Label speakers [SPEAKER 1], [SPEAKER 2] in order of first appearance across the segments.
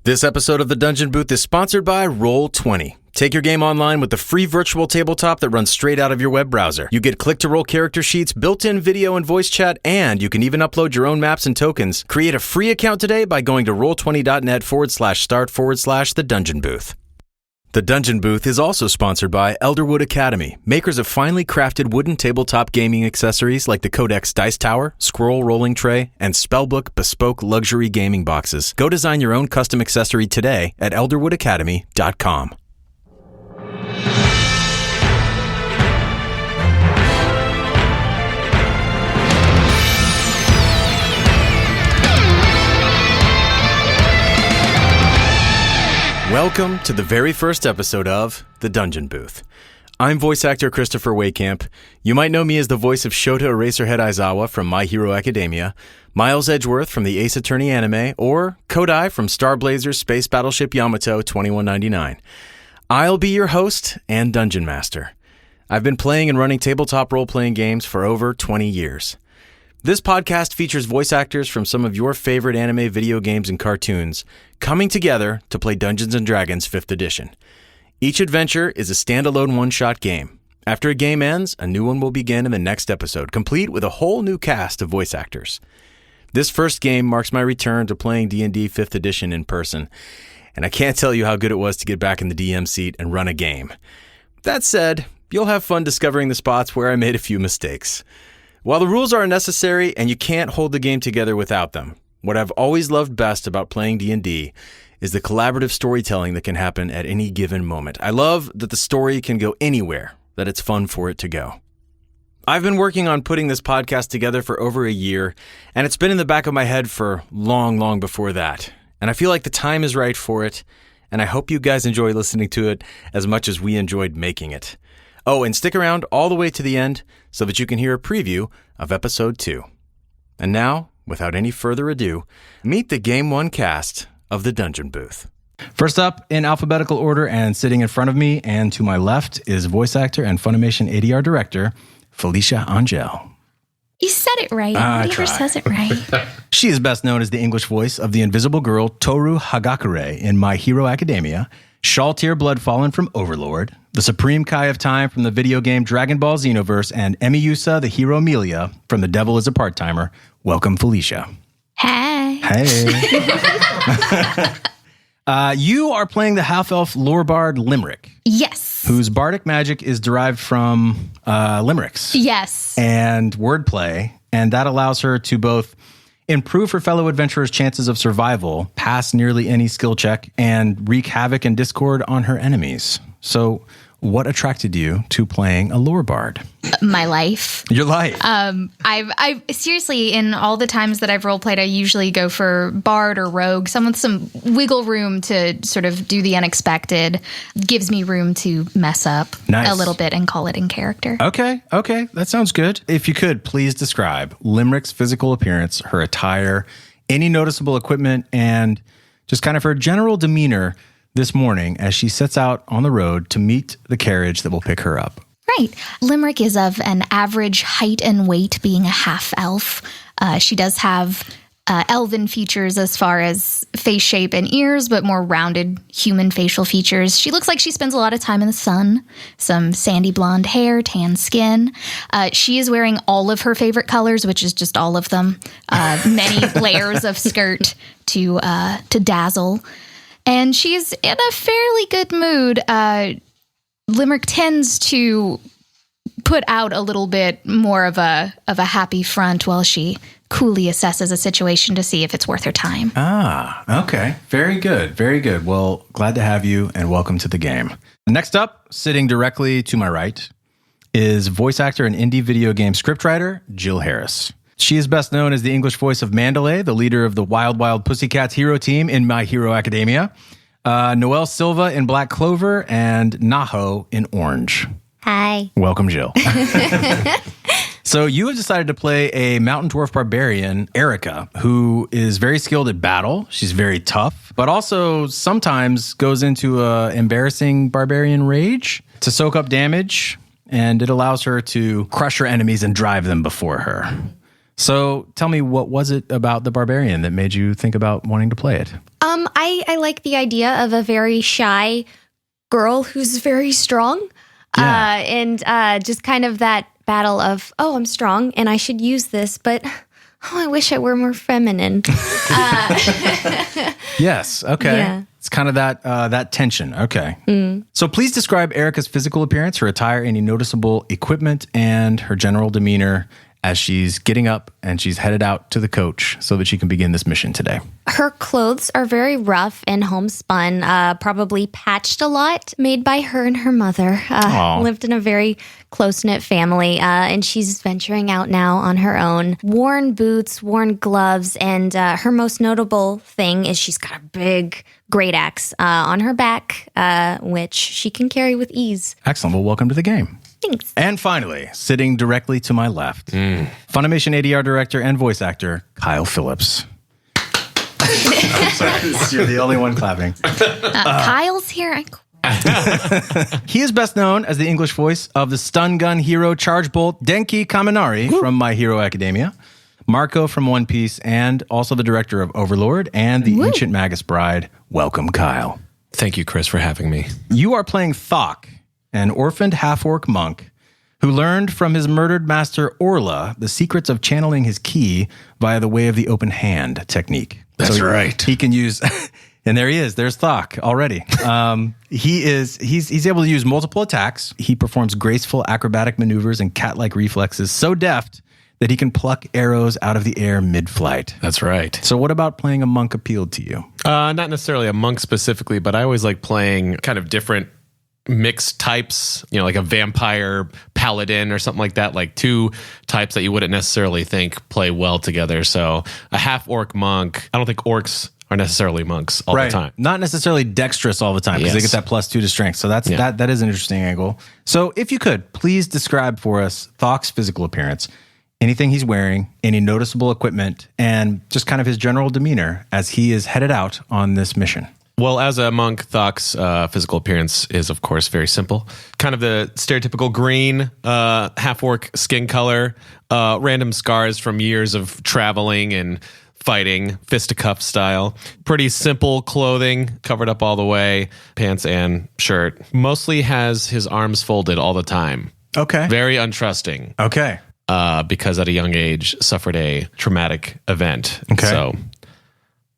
[SPEAKER 1] This episode of The Dungeon Booth is sponsored by Roll20. Take your game online with the free virtual tabletop that runs straight out of your web browser. You get click-to-roll character sheets, built-in video and voice chat, and you can even upload your own maps and tokens. Create a free account today by going to roll20.net/start/The Dungeon Booth. The Dungeon Booth is also sponsored by Elderwood Academy, makers of finely crafted wooden tabletop gaming accessories like the Codex Dice Tower, Scroll Rolling Tray, and Spellbook bespoke luxury gaming boxes. Go design your own custom accessory today at elderwoodacademy.com. Welcome to the very first episode of The Dungeon Booth. I'm voice actor Christopher Waycamp. You might know me as the voice of Shota Eraserhead Aizawa from My Hero Academia, Miles Edgeworth from the Ace Attorney anime, or Kodai from Star Blazer's Space Battleship Yamato 2199. I'll be your host and Dungeon Master. I've been playing and running tabletop role-playing games for over 20 years. This podcast features voice actors from some of your favorite anime, video games, and cartoons coming together to play Dungeons & Dragons 5th edition. Each adventure is a standalone one-shot game. After a game ends, a new one will begin in the next episode, complete with a whole new cast of voice actors. This first game marks my return to playing D&D 5th edition in person, and I can't tell you how good it was to get back in the DM seat and run a game. That said, you'll have fun discovering the spots where I made a few mistakes. While the rules are necessary and you can't hold the game together without them, what I've always loved best about playing D&D is the collaborative storytelling that can happen at any given moment. I love that the story can go anywhere, that it's fun for it to go. I've been working on putting this podcast together for over a year, and it's been in the back of my head for long before that. And I feel like the time is right for it, and I hope you guys enjoy listening to it as much as we enjoyed making it. Oh, and stick around all the way to the end so that you can hear a preview of Episode 2. And now, without any further ado, meet the Game 1 cast of The Dungeon Booth. First up, in alphabetical order and sitting in front of me and to my left is voice actor and Funimation ADR director, Felicia Angel.
[SPEAKER 2] You said it right. Never says it right.
[SPEAKER 1] She is best known as the English voice of the invisible girl Toru Hagakure in My Hero Academia, Shaltir Bloodfallen from Overlord, the Supreme Kai of Time from the video game Dragon Ball Xenoverse, and Emiyusa, the hero Amelia from The Devil is a Part-Timer. Welcome, Felicia.
[SPEAKER 2] Hey.
[SPEAKER 1] You are playing the half-elf lore bard Limerick.
[SPEAKER 2] Yes.
[SPEAKER 1] Whose bardic magic is derived from limericks.
[SPEAKER 2] Yes.
[SPEAKER 1] And wordplay, and that allows her to both improve her fellow adventurers' chances of survival, pass nearly any skill check, and wreak havoc and discord on her enemies. So, what attracted you to playing a lore bard?
[SPEAKER 2] My life.
[SPEAKER 1] Your life.
[SPEAKER 2] I've seriously, in all the times that I've roleplayed, I usually go for bard or rogue, someone with some wiggle room to sort of do the unexpected, gives me room to mess up a little bit and call it in character.
[SPEAKER 1] Okay, that sounds good. If you could, please describe Limerick's physical appearance, her attire, any noticeable equipment, and just kind of her general demeanor this morning as she sets out on the road to meet the carriage that will pick her up.
[SPEAKER 2] Right. Limerick is of an average height and weight, being a half-elf. She does have elven features as far as face shape and ears, but more rounded human facial features. She looks like she spends a lot of time in the sun, some sandy blonde hair, tan skin. She is wearing all of her favorite colors, which is just all of them. Many layers of skirt to dazzle. And she's in a fairly good mood. Limerick tends to put out a little bit more of a happy front while she coolly assesses a situation to see if it's worth her time.
[SPEAKER 1] Okay. Very good. Well, glad to have you and welcome to the game. Next up, sitting directly to my right, is voice actor and indie video game scriptwriter Jill Harris. She is best known as the English voice of Mandalay, the leader of the Wild Wild Pussycats hero team in My Hero Academia, Noelle Silva in Black Clover, and Naho in Orange.
[SPEAKER 3] Hi.
[SPEAKER 1] Welcome, Jill. So you have decided to play a mountain dwarf barbarian, Erica, who is very skilled at battle. She's very tough, but also sometimes goes into a embarrassing barbarian rage to soak up damage, and it allows her to crush her enemies and drive them before her. So tell me, what was it about the Barbarian that made you think about wanting to play it?
[SPEAKER 3] I like the idea of a very shy girl who's very strong.
[SPEAKER 1] Yeah.
[SPEAKER 3] And just kind of that battle of, oh, I'm strong and I should use this, but I wish I were more feminine.
[SPEAKER 1] Yes. Okay.
[SPEAKER 3] Yeah.
[SPEAKER 1] It's kind of that tension. Okay. So please describe Erica's physical appearance, her attire, any noticeable equipment, and her general demeanor as she's getting up and she's headed out to the coach so that she can begin this mission today.
[SPEAKER 3] Her clothes are very rough and homespun, probably patched a lot, made by her and her mother. Lived in a very close-knit family, and she's venturing out now on her own. Worn boots, worn gloves, and her most notable thing is she's got a big great axe on her back, which she can carry with ease.
[SPEAKER 1] Excellent. Well, welcome to the game.
[SPEAKER 3] Thanks.
[SPEAKER 1] And finally, sitting directly to my left, Funimation ADR director and voice actor, Kyle Phillips. I'm sorry. You're the only one clapping.
[SPEAKER 2] Kyle's here.
[SPEAKER 1] He is best known as the English voice of the stun gun hero Charge Bolt Denki Kaminari from My Hero Academia, Marco from One Piece, and also the director of Overlord and the Ancient Magus Bride. Welcome, Kyle.
[SPEAKER 4] Thank you, Chris, for having me.
[SPEAKER 1] You are playing Thok, an orphaned half-orc monk who learned from his murdered master Orla the secrets of channeling his ki via the way of the open hand technique.
[SPEAKER 4] That's right.
[SPEAKER 1] He can use, and there he is. There's Thok already. He's able to use multiple attacks. He performs graceful acrobatic maneuvers and cat-like reflexes so deft that he can pluck arrows out of the air mid-flight.
[SPEAKER 4] That's right.
[SPEAKER 1] So what about playing a monk appealed to you?
[SPEAKER 4] Not necessarily a monk specifically, but I always like playing kind of different mixed types, like a vampire paladin or something like that, like two types that you wouldn't necessarily think play well together. So a half-orc monk, I don't think orcs are necessarily monks all the time.
[SPEAKER 1] Not necessarily dexterous all the time because they get that +2 to strength. So that is an interesting angle. So if you could, please describe for us Thok's physical appearance, anything he's wearing, any noticeable equipment, and just kind of his general demeanor as he is headed out on this mission.
[SPEAKER 4] Well, as a monk, Thok's physical appearance is, of course, very simple. Kind of the stereotypical green, half-orc skin color, random scars from years of traveling and fighting, fisticuff style. Pretty simple clothing, covered up all the way, pants and shirt. Mostly has his arms folded all the time.
[SPEAKER 1] Okay.
[SPEAKER 4] Very untrusting.
[SPEAKER 1] Okay.
[SPEAKER 4] Because at a young age suffered a traumatic event.
[SPEAKER 1] Okay.
[SPEAKER 4] So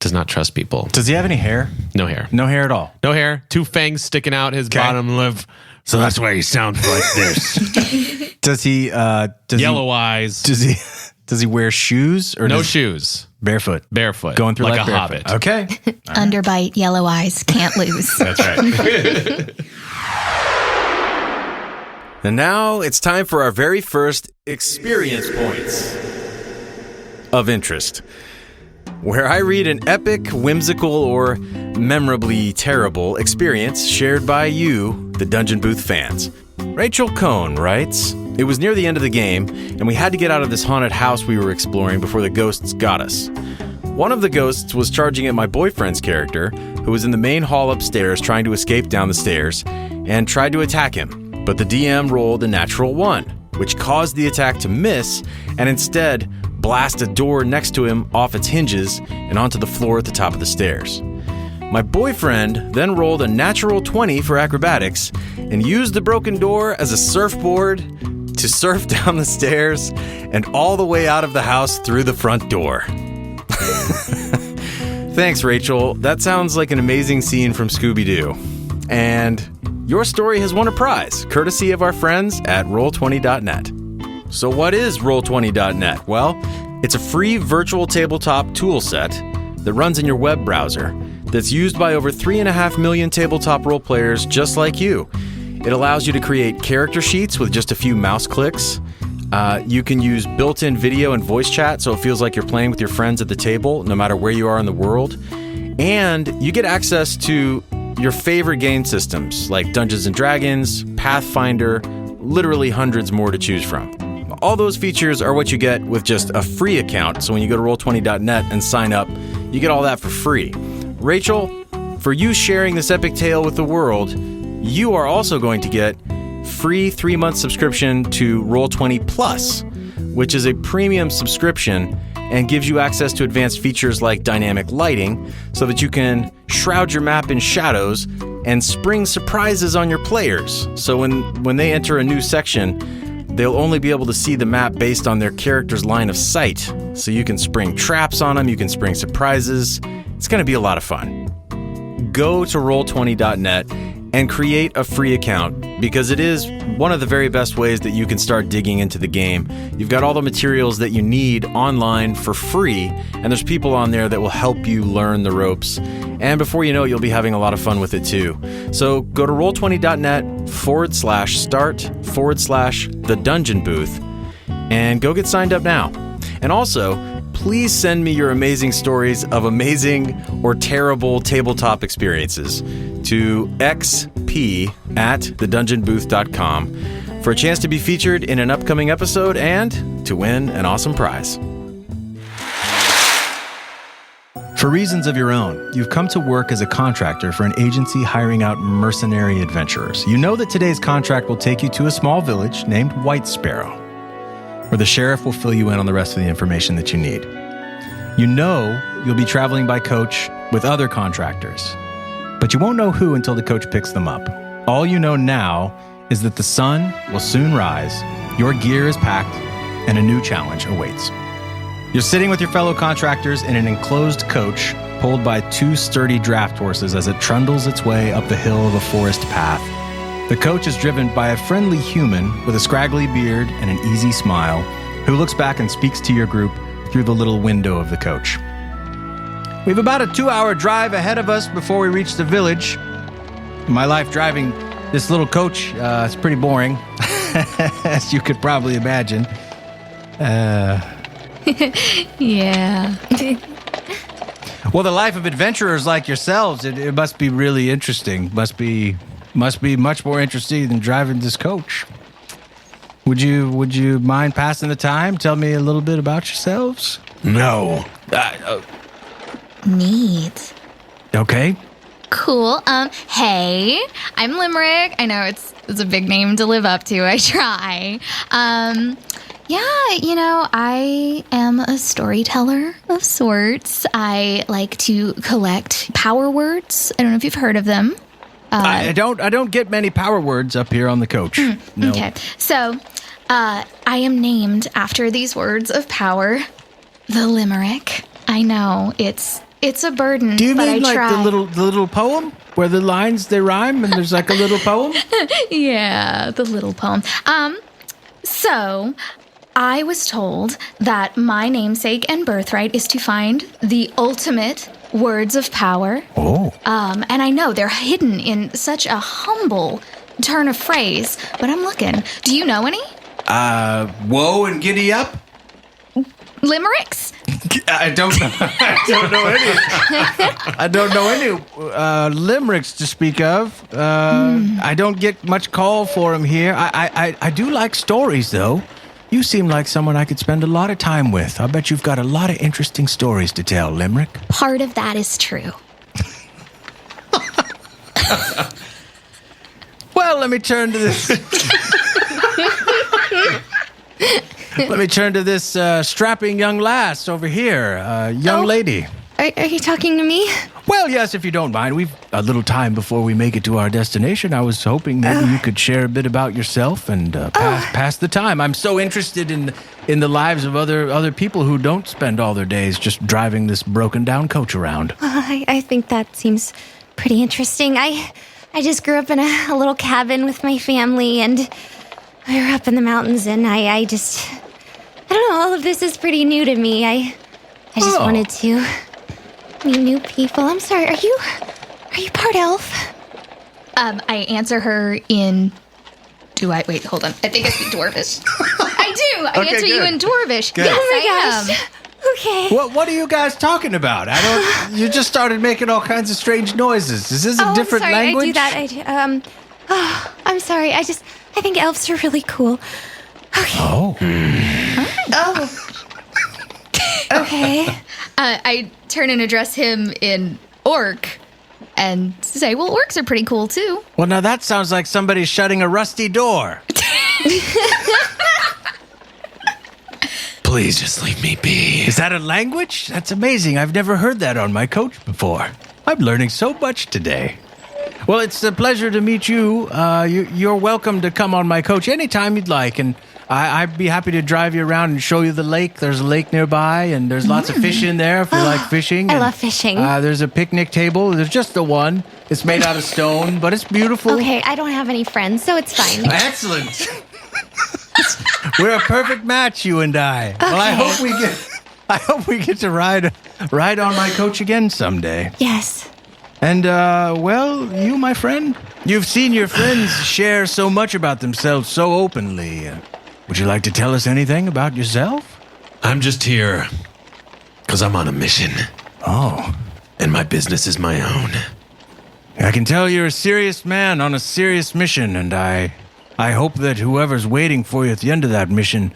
[SPEAKER 4] does not trust people.
[SPEAKER 1] Does he have any hair?
[SPEAKER 4] No hair.
[SPEAKER 1] No hair at all.
[SPEAKER 4] No hair. Two fangs sticking out his bottom lip. So that's why he sounds like this.
[SPEAKER 1] Does he?
[SPEAKER 4] Yellow eyes.
[SPEAKER 1] Does he wear shoes or
[SPEAKER 4] no shoes?
[SPEAKER 1] Barefoot.
[SPEAKER 4] Barefoot.
[SPEAKER 1] Going through
[SPEAKER 4] like
[SPEAKER 1] life
[SPEAKER 4] a
[SPEAKER 1] barefoot.
[SPEAKER 4] hobbit.
[SPEAKER 1] Okay.
[SPEAKER 2] Underbite, yellow eyes, can't lose.
[SPEAKER 4] That's right.
[SPEAKER 1] And now it's time for our very first experience points of interest, where I read an epic, whimsical, or memorably terrible experience shared by you, the Dungeon Booth fans. Rachel Cohn writes, "It was near the end of the game, and we had to get out of this haunted house we were exploring before the ghosts got us. One of the ghosts was charging at my boyfriend's character, who was in the main hall upstairs trying to escape down the stairs, and tried to attack him. But the DM rolled a natural 1, which caused the attack to miss, and instead blast a door next to him off its hinges and onto the floor at the top of the stairs. My boyfriend then rolled a natural 20 for acrobatics and used the broken door as a surfboard to surf down the stairs and all the way out of the house through the front door." Thanks, Rachel. That sounds like an amazing scene from Scooby-Doo. And your story has won a prize, courtesy of our friends at Roll20.net. So what is Roll20.net? Well, it's a free virtual tabletop tool set that runs in your web browser that's used by over 3.5 million tabletop role players just like you. It allows you to create character sheets with just a few mouse clicks. You can use built-in video and voice chat so it feels like you're playing with your friends at the table, no matter where you are in the world. And you get access to your favorite game systems like Dungeons & Dragons, Pathfinder, literally hundreds more to choose from. All those features are what you get with just a free account. So when you go to Roll20.net and sign up, you get all that for free. Rachel, for you sharing this epic tale with the world, you are also going to get free 3-month subscription to Roll20 Plus. which is a premium subscription and gives you access to advanced features like dynamic lighting so that you can shroud your map in shadows and spring surprises on your players. So when they enter a new section, they'll only be able to see the map based on their character's line of sight. So you can spring traps on them, you can spring surprises. It's going to be a lot of fun. Go to Roll20.net and create a free account because it is one of the very best ways that you can start digging into the game. You've got all the materials that you need online for free, and there's people on there that will help you learn the ropes. And before you know it, you'll be having a lot of fun with it too. So go to Roll20.net/start/the dungeon booth and go get signed up now. And also, please send me your amazing stories of amazing or terrible tabletop experiences to xp@thedungeonbooth.com for a chance to be featured in an upcoming episode and to win an awesome prize. For reasons of your own, you've come to work as a contractor for an agency hiring out mercenary adventurers. You know that today's contract will take you to a small village named White Sparrow, where the sheriff will fill you in on the rest of the information that you need. You know you'll be traveling by coach with other contractors, but you won't know who until the coach picks them up. All you know now is that the sun will soon rise, your gear is packed, and a new challenge awaits. You're sitting with your fellow contractors in an enclosed coach pulled by two sturdy draft horses as it trundles its way up the hill of a forest path. The coach is driven by a friendly human with a scraggly beard and an easy smile who looks back and speaks to your group through the little window of the coach. We've about a 2-hour drive ahead of us before we reach the village. My life driving this little coach is pretty boring, as you could probably imagine.
[SPEAKER 2] Yeah.
[SPEAKER 1] Well, the life of adventurers like yourselves, it must be really interesting. Must be much more interesting than driving this coach. Would you mind passing the time? Tell me a little bit about yourselves.
[SPEAKER 4] No.
[SPEAKER 2] Neat.
[SPEAKER 1] Okay.
[SPEAKER 2] Cool. Hey, I'm Limerick. I know it's a big name to live up to. I try. Yeah, I am a storyteller of sorts. I like to collect power words. I don't know if you've heard of them.
[SPEAKER 1] I don't get many power words up here on the coach. No.
[SPEAKER 2] Okay. So, I am named after these words of power, the Limerick. I know it's a burden.
[SPEAKER 1] Do you
[SPEAKER 2] but
[SPEAKER 1] mean
[SPEAKER 2] I
[SPEAKER 1] like
[SPEAKER 2] try.
[SPEAKER 1] the little poem where the lines they rhyme and there's like a little poem?
[SPEAKER 2] Yeah, the little poem. So I was told that my namesake and birthright is to find the ultimate words of power.
[SPEAKER 1] Oh.
[SPEAKER 2] And I know they're hidden in such a humble turn of phrase, but I'm looking. Do you know any?
[SPEAKER 1] Whoa and giddy up?
[SPEAKER 2] Limericks?
[SPEAKER 1] I don't know. I don't know any limericks to speak of. I don't get much call for them here. I do like stories, though. You seem like someone I could spend a lot of time with. I bet you've got a lot of interesting stories to tell, Limerick.
[SPEAKER 2] Part of that is true.
[SPEAKER 1] Well, let me turn to this. Let me turn to this strapping young lass over here, young lady.
[SPEAKER 3] Are you talking to me?
[SPEAKER 1] Well, yes, if you don't mind. We've a little time before we make it to our destination. I was hoping maybe you could share a bit about yourself and pass the time. I'm so interested in the lives of other people who don't spend all their days just driving this broken down coach around.
[SPEAKER 3] I think that seems pretty interesting. I just grew up in a little cabin with my family, and we were up in the mountains, and I don't know, all of this is pretty new to me. I just wanted to meet new people. I'm sorry, are you part elf?
[SPEAKER 2] I answer her in... Wait, hold on. I think I speak Dwarvish. I do! I answer you in Dwarvish.
[SPEAKER 1] Good.
[SPEAKER 2] Yes,
[SPEAKER 3] Oh my
[SPEAKER 2] I
[SPEAKER 3] gosh.
[SPEAKER 2] am.
[SPEAKER 3] Okay.
[SPEAKER 1] What are you guys talking about? You just started making all kinds of strange noises. Is this a different
[SPEAKER 3] I'm sorry,
[SPEAKER 1] language?
[SPEAKER 3] I do that. I'm sorry. I think elves are really cool. Okay.
[SPEAKER 1] Oh.
[SPEAKER 3] Okay.
[SPEAKER 2] I turn and address him in orc and say, well, orcs are pretty cool, too.
[SPEAKER 1] Well, now that sounds like somebody shutting a rusty door.
[SPEAKER 4] Please just leave me be.
[SPEAKER 1] Is that a language? That's amazing. I've never heard that on my coach before. I'm learning so much today. Well, it's a pleasure to meet you. You're welcome to come on my coach anytime you'd like, and I'd be happy to drive you around and show you the lake. There's a lake nearby, and there's lots of fish in there if you like fishing.
[SPEAKER 3] I love fishing.
[SPEAKER 1] There's a picnic table. There's just the one. It's made out of stone, but it's beautiful.
[SPEAKER 3] Okay, I don't have any friends, so it's fine.
[SPEAKER 1] Excellent. We're a perfect match, you and I.
[SPEAKER 3] Okay.
[SPEAKER 1] Well, I hope we get to ride on my coach again someday.
[SPEAKER 3] Yes.
[SPEAKER 1] And, well, you, my friend, you've seen your friends share so much about themselves so openly. Would you like to tell us anything about yourself?
[SPEAKER 4] I'm just here because I'm on a mission.
[SPEAKER 1] Oh.
[SPEAKER 4] And my business is my own.
[SPEAKER 1] I can tell you're a serious man on a serious mission, and I hope that whoever's waiting for you at the end of that mission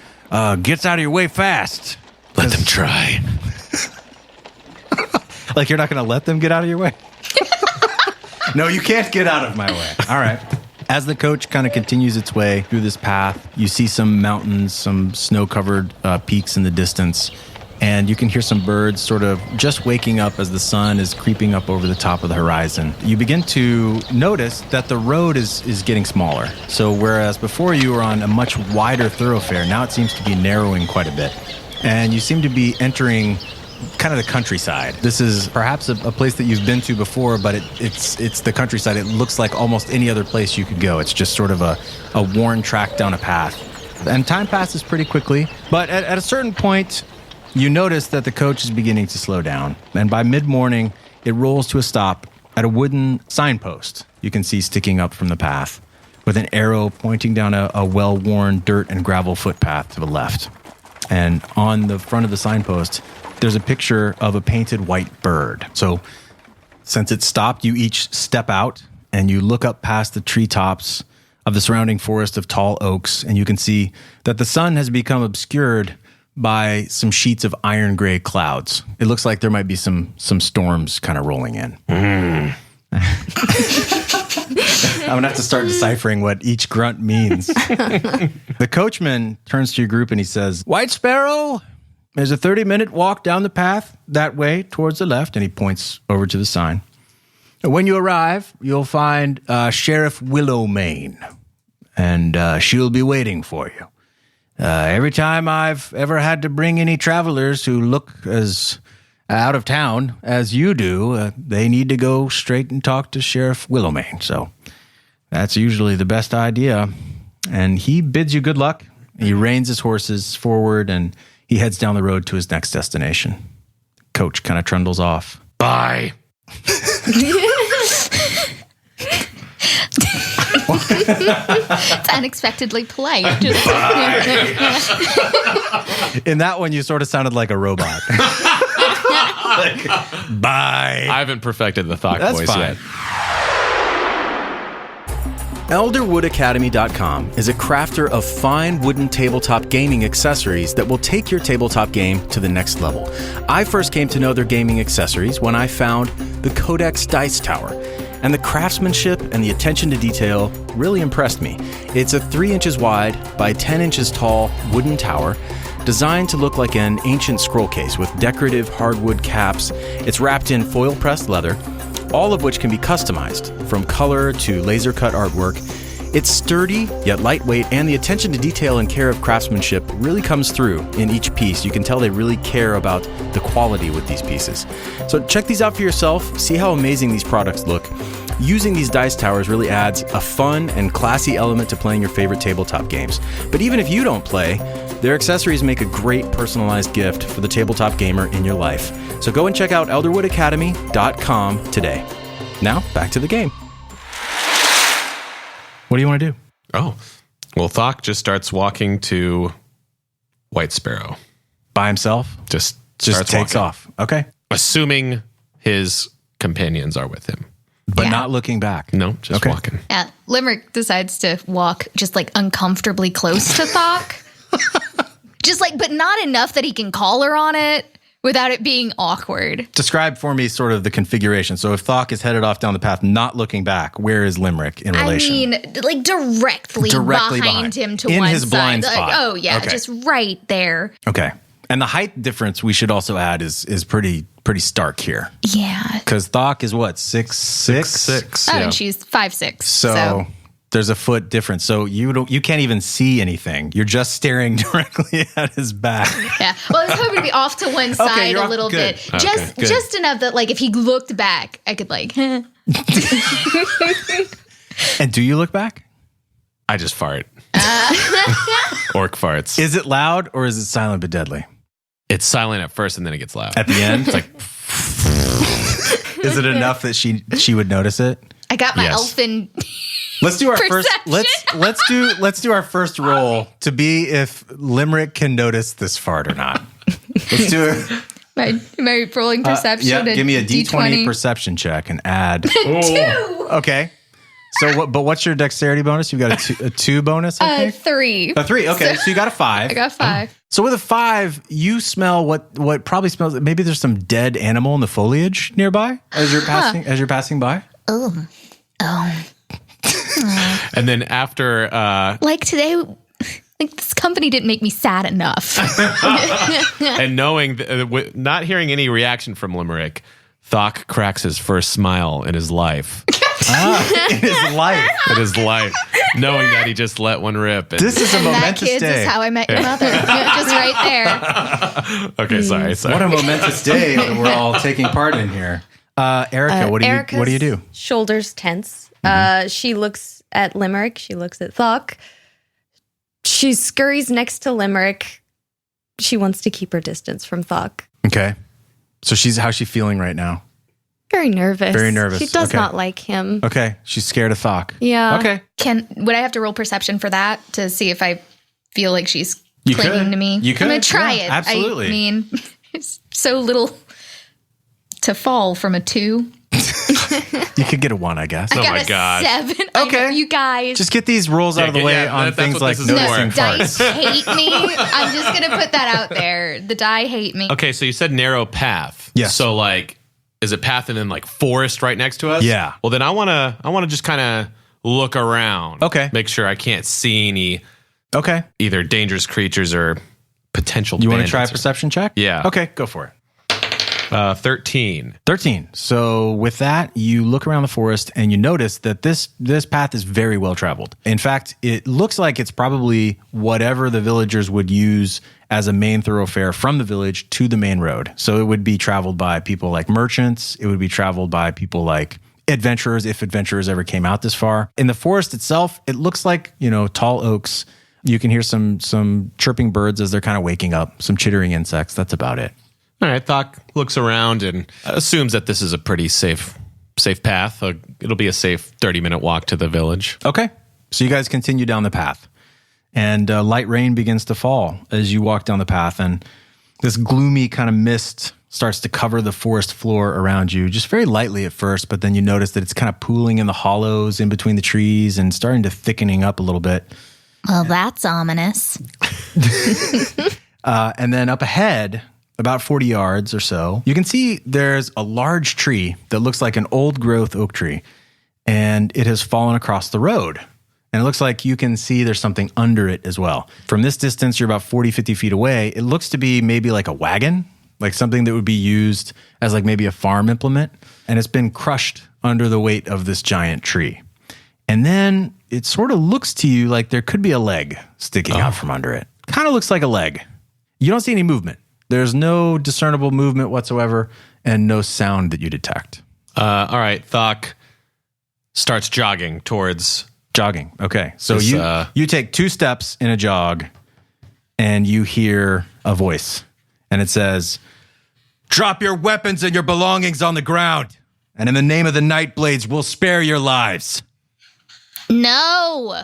[SPEAKER 1] gets out of your way fast.
[SPEAKER 4] Let them try.
[SPEAKER 1] Like you're not going to let them get out of your way? No, you can't get out of my way. All right. As the coach kind of continues its way through this path, you see some mountains, some snow-covered peaks in the distance, and you can hear some birds sort of just waking up as the sun is creeping up over the top of the horizon. You begin to notice that the road is getting smaller. So whereas before you were on a much wider thoroughfare, now it seems to be narrowing quite a bit. And you seem to be entering kind of the countryside. This is perhaps a place that you've been to before, but it's the countryside. It looks like almost any other place you could go. It's just sort of a worn track down a path. And time passes pretty quickly, but at a certain point, you notice that the coach is beginning to slow down. And by mid-morning, it rolls to a stop at a wooden signpost you can see sticking up from the path, with an arrow pointing down a well-worn dirt and gravel footpath to the left. And on the front of the signpost, there's a picture of a painted white bird. So since it stopped, you each step out and you look up past the treetops of the surrounding forest of tall oaks, and you can see that the sun has become obscured by some sheets of iron gray clouds. It looks like there might be some storms kind of rolling in. I'm going to have to start deciphering what each grunt means. The coachman turns to your group and he says, "White Sparrow, there's a 30-minute walk down the path that way towards the left," and he points over to the sign. "When you arrive, you'll find Sheriff Willowmane, and she'll be waiting for you. Every time I've ever had to bring any travelers who look as out of town as you do, they need to go straight and talk to Sheriff Willowmane. So that's usually the best idea." And he bids you good luck. He reins his horses forward and he heads down the road to his next destination. Coach kind of trundles off.
[SPEAKER 4] Bye.
[SPEAKER 2] It's unexpectedly polite.
[SPEAKER 1] In that one, you sort of sounded like a robot. Like, bye.
[SPEAKER 4] I haven't perfected the thought
[SPEAKER 1] That's
[SPEAKER 4] voice
[SPEAKER 1] fine.
[SPEAKER 4] yet.
[SPEAKER 1] Elderwoodacademy.com is a crafter of fine wooden tabletop gaming accessories that will take your tabletop game to the next level. I first came to know their gaming accessories when I found the Codex Dice Tower, and the craftsmanship and the attention to detail really impressed me. It's a 3 inches wide by 10 inches tall wooden tower designed to look like an ancient scroll case with decorative hardwood caps. It's wrapped in foil-pressed leather, all of which can be customized, from color to laser-cut artwork. It's sturdy, yet lightweight, and the attention to detail and care of craftsmanship really comes through in each piece. You can tell they really care about the quality with these pieces. So check these out for yourself. See how amazing these products look. Using these dice towers really adds a fun and classy element to playing your favorite tabletop games. But even if you don't play, their accessories make a great personalized gift for the tabletop gamer in your life. So go and check out elderwoodacademy.com today. Now, back to the game. What do you want to do?
[SPEAKER 4] Oh, well, Thok just starts walking to White Sparrow.
[SPEAKER 1] By himself?
[SPEAKER 4] Just
[SPEAKER 1] takes
[SPEAKER 4] walking.
[SPEAKER 1] off. Okay.
[SPEAKER 4] Assuming his companions are with him.
[SPEAKER 1] But not looking back.
[SPEAKER 4] No, just walking.
[SPEAKER 2] Yeah, Limerick decides to walk just like uncomfortably close to Thok. Just like, but not enough that he can call her on it without it being awkward.
[SPEAKER 1] Describe for me sort of the configuration. So if Thok is headed off down the path, not looking back, where is Limerick in relation?
[SPEAKER 2] I mean, like directly behind him to
[SPEAKER 1] in
[SPEAKER 2] one
[SPEAKER 1] his
[SPEAKER 2] side.
[SPEAKER 1] blind
[SPEAKER 2] Like,
[SPEAKER 1] spot.
[SPEAKER 2] oh, yeah,
[SPEAKER 1] Okay.
[SPEAKER 2] just right there.
[SPEAKER 1] Okay. And the height difference we should also add is pretty stark here.
[SPEAKER 2] Yeah.
[SPEAKER 1] Because Thok is what, 6'6"?
[SPEAKER 4] 6'6".
[SPEAKER 2] Oh, and she's 5'6".
[SPEAKER 1] So there's a foot difference. So you can't even see anything. You're just staring directly at his back.
[SPEAKER 2] Yeah. Well, I was hoping to be off to one side a little bit.
[SPEAKER 1] Okay,
[SPEAKER 2] just enough that like if he looked back, I could like
[SPEAKER 1] And do you look back?
[SPEAKER 4] I just fart. Orc farts.
[SPEAKER 1] Is it loud or is it silent but deadly?
[SPEAKER 4] It's silent at first and then it gets loud.
[SPEAKER 1] At the end? It's like is it enough that she would notice it?
[SPEAKER 2] I got my elfin.
[SPEAKER 1] Let's do our first.
[SPEAKER 2] Perception.
[SPEAKER 1] Let's do our first roll to be if Limerick can notice this fart or not. Let's do it.
[SPEAKER 2] Am I rolling perception?
[SPEAKER 1] Yeah, give me a D20 perception check and add
[SPEAKER 2] 2.
[SPEAKER 1] Okay. So what's your dexterity bonus? You've got a 2 bonus, I think?
[SPEAKER 2] 3.
[SPEAKER 1] A 3. Okay, so you got a 5.
[SPEAKER 2] I got 5.
[SPEAKER 1] So with a 5, you smell what probably smells. Maybe there's some dead animal in the foliage nearby as you're passing by.
[SPEAKER 2] Oh.
[SPEAKER 4] And then after
[SPEAKER 2] Like today, like this company didn't make me sad enough.
[SPEAKER 4] and knowing not hearing any reaction from Limerick, Thok cracks his first smile in his life.
[SPEAKER 1] In his life.
[SPEAKER 4] In his life. Knowing that he just let one rip.
[SPEAKER 1] This is a momentous
[SPEAKER 2] that, kids,
[SPEAKER 1] day.
[SPEAKER 2] is how I met your mother. Just right there.
[SPEAKER 4] Okay, sorry.
[SPEAKER 1] What a momentous day that we're all taking part in here. Erica, what do you do?
[SPEAKER 3] Shoulders tense. She looks at Limerick. She looks at Thok. She scurries next to Limerick. She wants to keep her distance from Thok.
[SPEAKER 1] Okay. So how's she feeling right now?
[SPEAKER 3] Very nervous.
[SPEAKER 1] Very nervous.
[SPEAKER 3] She does not like him.
[SPEAKER 1] Okay. She's scared of Thok.
[SPEAKER 3] Yeah.
[SPEAKER 1] Okay.
[SPEAKER 2] Would I have to roll perception for that to see if I feel like she's clinging to me?
[SPEAKER 1] You could.
[SPEAKER 2] I'm going to try it.
[SPEAKER 1] Absolutely.
[SPEAKER 2] I mean, it's so little to fall from a 2.
[SPEAKER 1] You could get a 1, I guess.
[SPEAKER 2] I got
[SPEAKER 4] my
[SPEAKER 2] a
[SPEAKER 4] God.
[SPEAKER 2] 7.
[SPEAKER 1] Okay.
[SPEAKER 2] You guys.
[SPEAKER 1] Just get these rolls out of the way on
[SPEAKER 4] that's
[SPEAKER 1] things
[SPEAKER 4] what
[SPEAKER 1] like
[SPEAKER 4] this is
[SPEAKER 1] noticing
[SPEAKER 4] for.
[SPEAKER 1] farts.
[SPEAKER 2] Dice hate me. I'm just going to put that out there. The die hate me.
[SPEAKER 4] Okay, so you said narrow path.
[SPEAKER 1] Yes.
[SPEAKER 4] So like, is it path and then like forest right next to us?
[SPEAKER 1] Yeah.
[SPEAKER 4] Well, then I wanna just kind of look around.
[SPEAKER 1] Okay.
[SPEAKER 4] Make sure I can't see any
[SPEAKER 1] Okay.
[SPEAKER 4] either dangerous creatures or potential.
[SPEAKER 1] You want to
[SPEAKER 4] bandits
[SPEAKER 1] try a
[SPEAKER 4] or-
[SPEAKER 1] perception check?
[SPEAKER 4] Yeah.
[SPEAKER 1] Okay, go for it.
[SPEAKER 4] 13.
[SPEAKER 1] 13. So with that, you look around the forest and you notice that this path is very well traveled. In fact, it looks like it's probably whatever the villagers would use as a main thoroughfare from the village to the main road. So it would be traveled by people like merchants. It would be traveled by people like adventurers, if adventurers ever came out this far. In the forest itself, it looks like, tall oaks. You can hear some chirping birds as they're kind of waking up, some chittering insects. That's about it.
[SPEAKER 4] All right. Thok looks around and assumes that this is a pretty safe path. It'll be a safe 30-minute walk to the village.
[SPEAKER 1] Okay. So you guys continue down the path. And light rain begins to fall as you walk down the path. And this gloomy kind of mist starts to cover the forest floor around you, just very lightly at first. But then you notice that it's kind of pooling in the hollows in between the trees and starting to thickening up a little bit.
[SPEAKER 2] Well, that's ominous.
[SPEAKER 1] And then up ahead, about 40 yards or so, you can see there's a large tree that looks like an old growth oak tree. And it has fallen across the road. And it looks like you can see there's something under it as well. From this distance, you're about 40, 50 feet away. It looks to be maybe like a wagon, like something that would be used as like maybe a farm implement. And it's been crushed under the weight of this giant tree. And then it sort of looks to you like there could be a leg sticking out from under it. Kind of looks like a leg. You don't see any movement. There's no discernible movement whatsoever and no sound that you detect.
[SPEAKER 4] All right. Thok starts jogging towards...
[SPEAKER 1] Jogging. Okay. So
[SPEAKER 4] This,
[SPEAKER 1] you take 2 steps in a jog and you hear a voice and it says, "Drop your weapons and your belongings on the ground. And in the name of the Nightblades, we'll spare your lives."
[SPEAKER 2] No.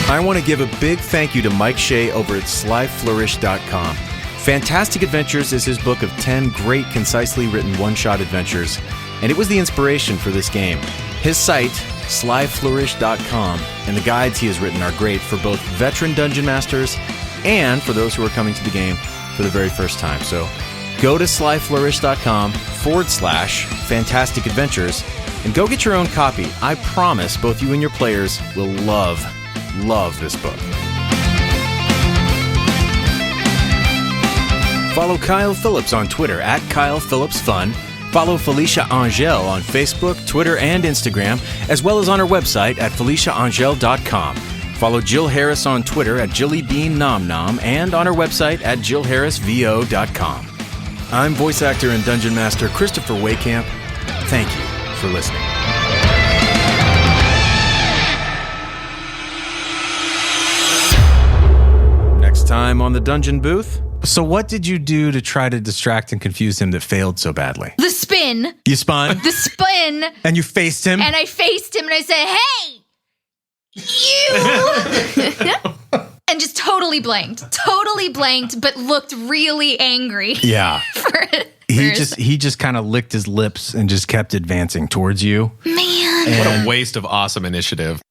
[SPEAKER 1] I want to give a big thank you to Mike Shea over at slyflourish.com. Fantastic Adventures is his book of 10 great, concisely written one-shot adventures, and it was the inspiration for this game. His site, slyflourish.com, and the guides he has written are great for both veteran dungeon masters and for those who are coming to the game for the very first time. So go to slyflourish.com/fantastic adventures And go get your own copy. I promise both you and your players will love this book. Follow Kyle Phillips on Twitter at KylePhillipsFun. Follow Felicia Angel on Facebook, Twitter, and Instagram, as well as on her website at FeliciaAngel.com. Follow Jill Harris on Twitter at JillyBeanNomNom and on her website at JillHarrisVO.com. I'm voice actor and dungeon master Christopher Waycamp. Thank you for listening. Next time on the Dungeon Booth. So what did you do to try to distract and confuse him that failed so badly?
[SPEAKER 2] The spin.
[SPEAKER 1] You spun?
[SPEAKER 2] The spin.
[SPEAKER 1] And you faced him?
[SPEAKER 2] And I faced him and I said, hey, you. And just totally blanked, but looked really angry.
[SPEAKER 1] Yeah. He just kind of licked his lips and just kept advancing towards you.
[SPEAKER 2] Man.
[SPEAKER 4] What a waste of awesome initiative.